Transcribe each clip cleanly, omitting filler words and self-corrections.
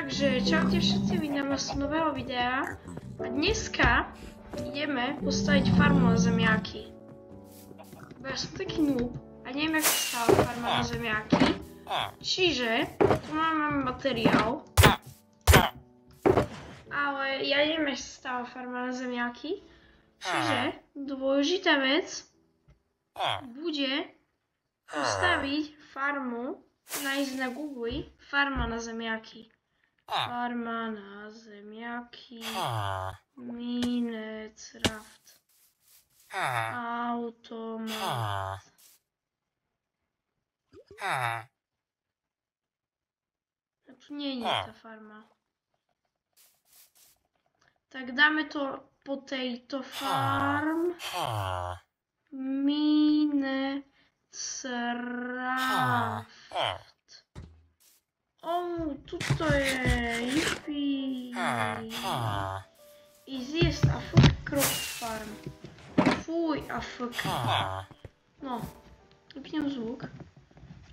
Takže čaute všetci, vítam vás z nového videa a dneska ideme postaviť farmu na zemiaky. Ja som taký noob a neviem, jak sa stáva farma na zemiaky. Čiže tu máme materiál. Ale ja neviem, jak sa stáva farma na zemiaky. Čiže dôležitá vec bude postaviť farmu, nájsť na Google farma na zemiaky. Farma na zemiaky, Minecraft, automat. A tu nie je tá farma. Tak dáme to potato farm, Minecraft. Tuto je Yippee. Easy jest AFK crop farm. Fuj, AFK. No, vypnem zvuk.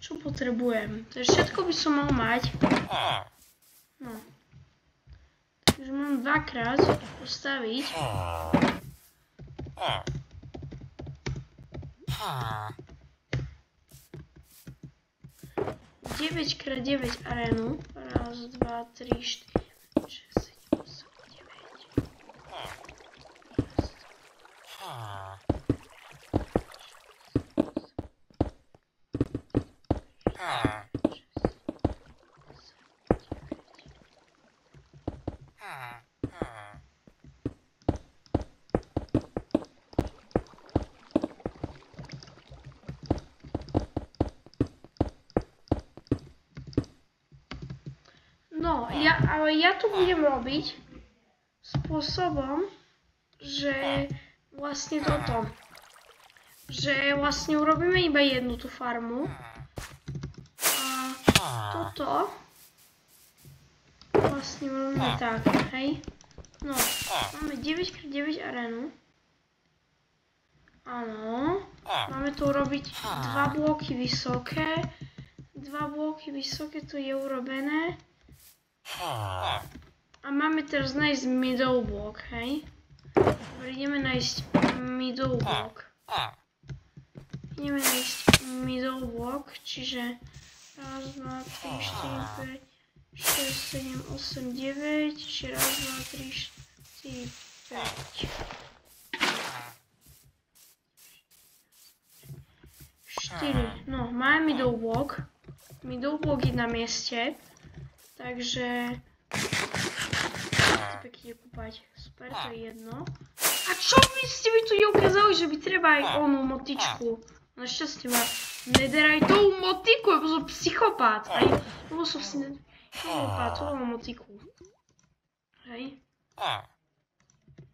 Čo potrebujem? Takže všetko by som mal mať. No. Takže mám dvakrát postaviť. 9x9 arénu. Raz, dva, tri, štyri, 6, 7, 8, 9. No, ale ja to budem robiť spôsobom, že vlastne toto. Že vlastne urobíme iba jednu tú farmu. A toto vlastne urobíme tak, hej. No, máme 9x9 arénu. Áno. Máme to urobiť 2 bloky vysoké. 2 bloky vysoké, to je urobené. A máme teraz nájsť middle block, hej? Dobre, ideme nájsť middle block. Ideme nájsť middle block, čiže 1, 2, 3, 4, 5, 6, 7, 8, 9, čiže 1, 2, 3, 4, 5. 4. No, máme middle block. Middle block je na mieste. Takže pekne kúpať. Super, to je jedno. A čo by ste mi tu neukázali, že by treba aj onú motičku? Našťastie ma netheriteovú motiku, lebo som psychopát. Lebo som si netheriteovú motiku. Hej.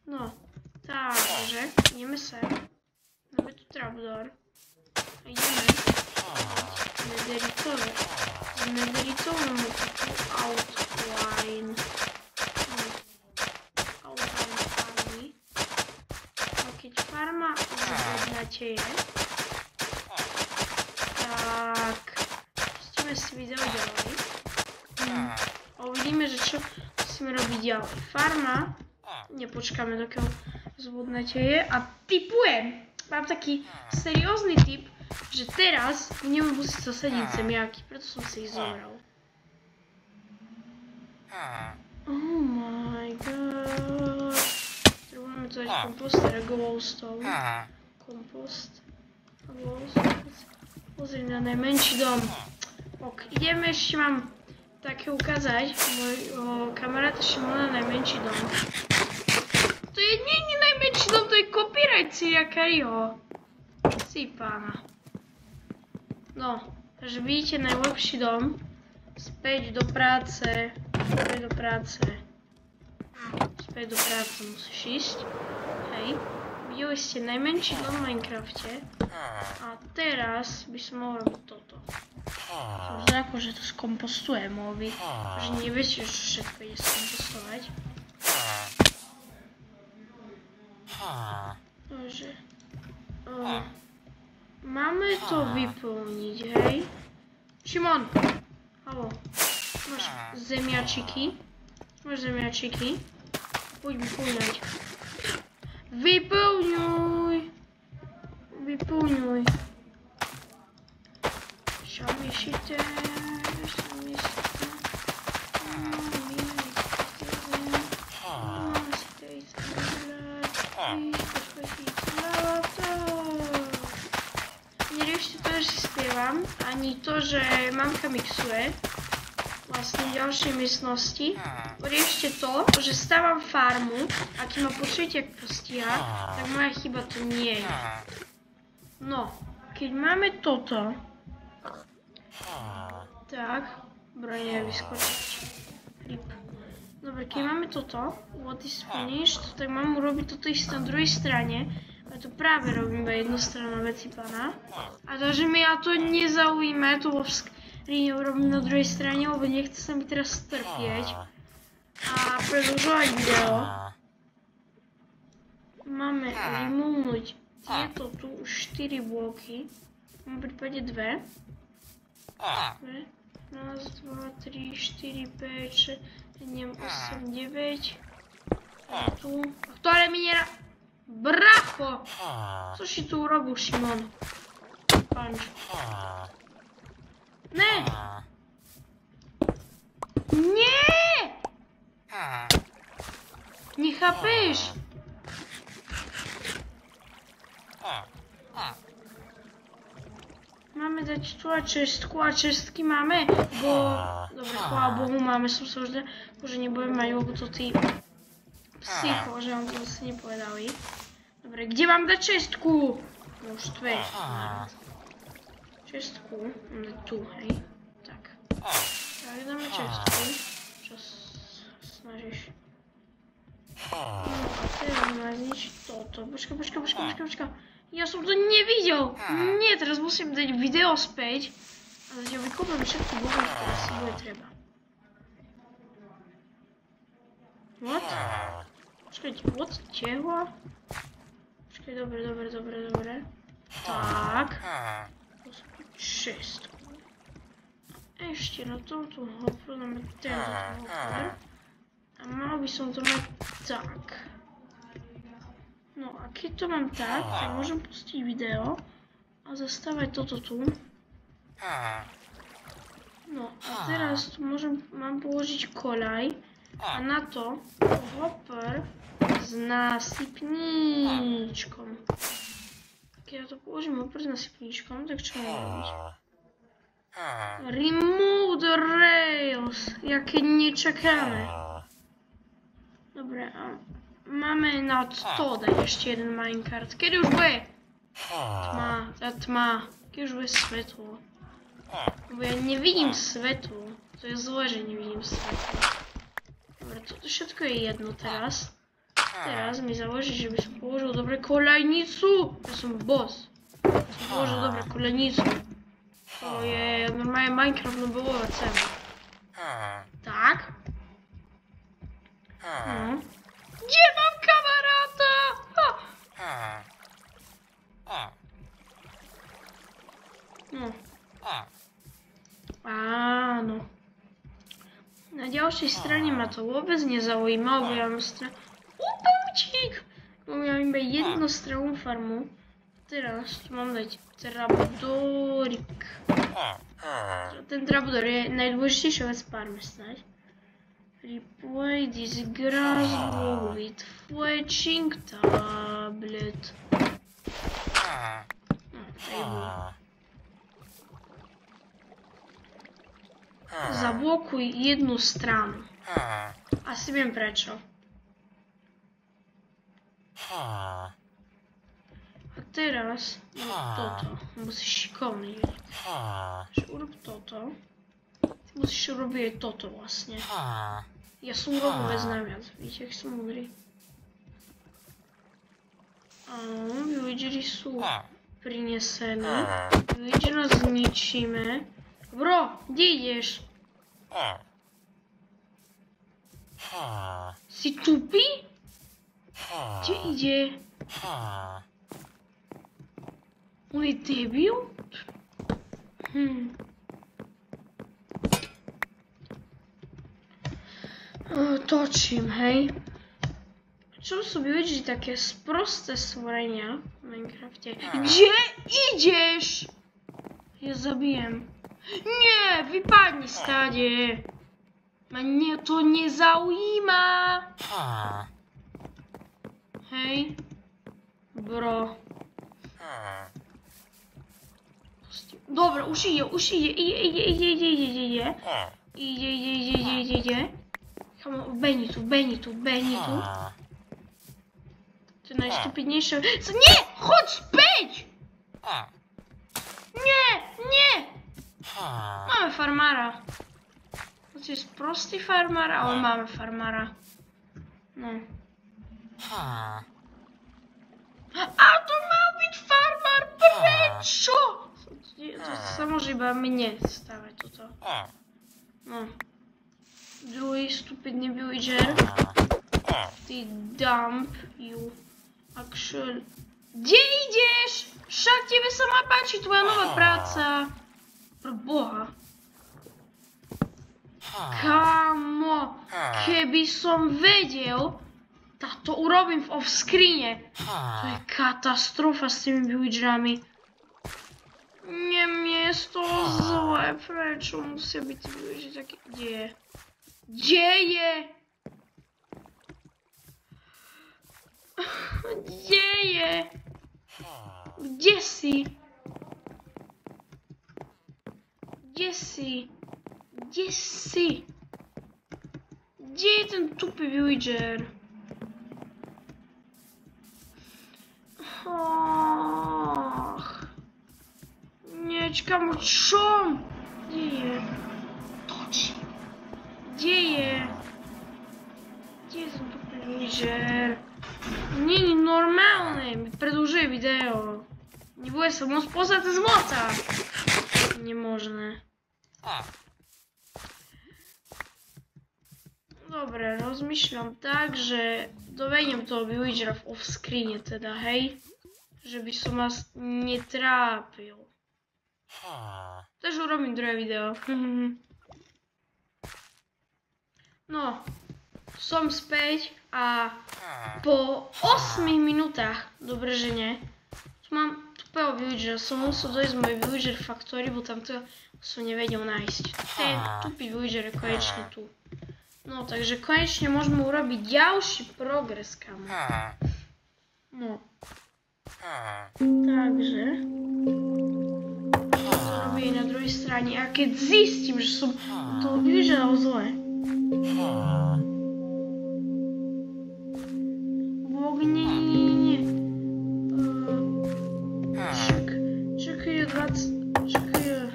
No, takže ideme sem. Máme tu trapdoor. A ideme. Netheriteovú motiku. Outline. Outline farmy. A keď farma zhodnáte je, tak pustíme si video ďalej. A uvidíme, že čo musíme robiť ďalej. Farma, nepočkáme dokiaľ zhodnáte je a tipujem, mám taký seriózny tip, že teraz budeme musieť zasadiť zemiaky, preto som si ich zobral. Oh my god. Potrebujeme to dať kompost a glowstone. Kompost a glowstone. Pozri na najmenší dom. Ok, ideme, ešte mám také ukázať. Môj kamarát ešte má na najmenší dom. To je nie najmenší dom, to je copyright Cyria Kariho. Si pána. No, takže vidíte najlepší dom. Späť do práce. Späť do práce. Späť do práce musíš ísť. Hej. Videli ste najmenší dom v Minecrafte. A teraz by som mohol robiť toto. Som zrako, že to skompostujem, mohol by. Že neviete, že všetko ide skompostovať. Takže... máme to vyplniť, hej? Šimon! Haló. Masz ziemniacziki. Masz ziemniacziki. Pójdź wypełniać. Wypełniuj! Wypełniuj. Siamy się też. Siamy się nie reszcie to, że śpiewam, ani to, że mamka miksuje vlastne v ďalšej miestnosti. Riešte to, že stávam farmu, a keď ma počujete, jak postíha, tak moja chyba to nie je. No, keď máme toto, tak, bronie vyskočiť. Dobre, keď máme toto, what is finished, tak mám urobiť toto isté na druhej strane. A to práve robím iba jednostranné veci pána. A to, že mňa to nezaujíma, to vo skríne urobím na druhej strane, lebo nechce sa mi teraz strpieť. A predĺžovať video. Máme removenúť tieto tu už 4 bloky. Mám v prípade 2. 1, 2, 3, 4, 5, 6, 7, 8, 9. A tu. Ktoré mi nera... Bracho! Co si tu urobil, Šimon? Punch. Ne! Nie! Nechápeš? Máme dať tu a čestky máme, bo... Dobre, chvála Bohu, máme, som sa už že nebudem mať, lebo to tí psycho, že vám to zase nepovedali. Dobre, kde mám dať čestku? No už tve. Čestku, máme tu, hej. Tak. Tak, dáme čestku. Čo snažíš? No a teraz máš zničiť toto. Počkaj. Ja som to nevidel! Nie, teraz musím dať video späť. A zatiaľ vykopám všetky bloky, ktoré si bude treba. What? Počkajte, what? Čeho? Počkaj, dobre. Tak. Čestku. Ešte na tomto hopru dáme tento hopper. A mal by som to mať tak. No a keď to mám tak môžem pustiť video a zastávať toto tu. No a teraz tu mám položiť koľaj a na to hopper s násypníčkom. Keď ja to položím hopper s násypníčkom, tak čo mám robiť? Remove the rails, jaké nečakáme. Dobre, a máme na to dať ešte jeden minecart. Kedy už bude? Tma. Keď už bude svetlo. Lebo ja nevidím svetlo. To je zlé, že nevidím svetlo. Dobre, toto všetko je jedno teraz. Teraz mi záleží, že by som položil dobre koľajnicu. Ja som boss. Som položil dobre koľajnicu. To je normálne Minecraft Nobelová cena. Tak. No. Kde mám kamaráta? No. Áno. Na ďalšej strane ma to vôbec nezaujíma, lebo ja mám Pavčík! Lebo ja mám iba jednostrannú farmu. Teraz tu mám dať trapdorik. Ten trapdor je najdôležitejšia vec v farme snáď. Replay this grass block with fletching tablet. Zablokuj jednu stranu. Asi viem prečo. A teraz toto. Musíš šikovný. Urob toto. Ty musíš robiť toto vlastne. Ja som robil vec najviac. Víte, jak som múdry. Áno, villagery sú prinesené. Villagery nás zničíme. Bro, kde ideš? Si tupý? Kde ide? On je debil? točím, hej. Čo sú vidieť také sprosté stvorenia v Minecrafte? Kde ideš? Ja zabijem. Nie, vypadni stáde. Mne to nezaujíma. Hej. Bro. Dobre, už ide. Ide. Beni tu. To je najstupidnejšie. Nie! Choď späť! Nie! Máme farmára. To je sprostý farmár, ale máme farmára. No. A to mal byť farmár, prečo? To sa môže iba mne stávať toto. No. Druhý stupidný villager. Ty dump you. Actually. Kde ideš? Však tebe sa má páči tvoja nová práca. Pro Boha. Kámo, keby som vedel, tak to urobím v off-screene. To je katastrofa s tými villagerami. Nie, mne je z toho zle. Prečo musia byť villager taký? Kde je? Kde si? Kde je ten tupý villager? Nečkám, čo? Kde je? Točí. Kde je ten tupý villager? Není normálne, mi predĺžuje video. Nebude sa môcť pozrieť z moca. Nemožné. Dobre, rozmýšľam tak, že dovediem toho villagera v off-screene teda, hej? Že by som vás netrápil. Takže urobím druhé video. No, som späť a po 8 minútach, dobre že nie, tu mám tupého villagera, som musel dojsť z mojej villager factory, bo tam to som nevedel nájsť. Ten tupý villager je konečne tu. No, takže konečne môžeme urobiť ďalší progres, kamo. No. Takže to robí na druhej strane a keď zistím, že som toho villagera dal zle. Nie. Čakaj, 20... Čakaj.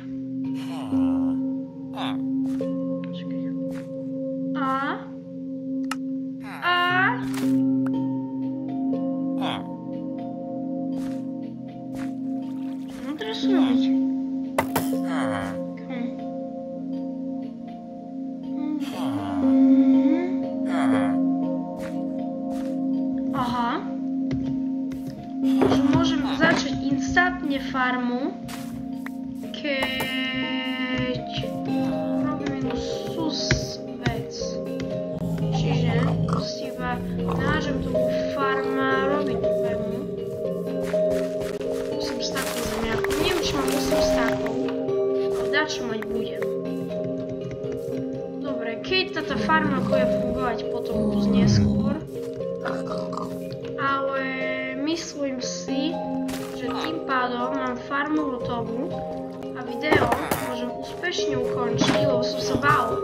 No teraz robiť. Aha. Že môžem začať instantne farmu, keď robím jednu vec. Čiže si iba nážem tomu farma robiť tú farmu. Musím stákov zemiakov. Neviem, či mám 8 stákov, ale dačo mať budem. Dobre, keď táto farma bude fungovať potom plus neskôr, ale myslím si, že tým pádom mám farmu hotovú a video môžem úspešne ukončiť, lebo som sa bál.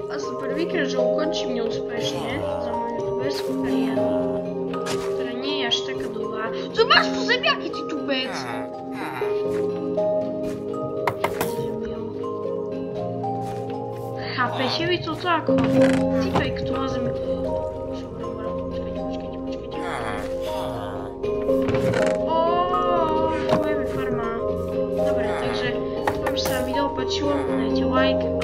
Asi prvýkrát, že ukončím neúspešne za moju youtuberskú kariéru, ktorá nie je až taká dlhá. Tu máš tu zemiaky, ty tupec! Chápete vy toto ako? Typek, tu má zemiaky. Fungujeme farma. Dobre, takže dúfam, že sa vám video páčilo, dajte like.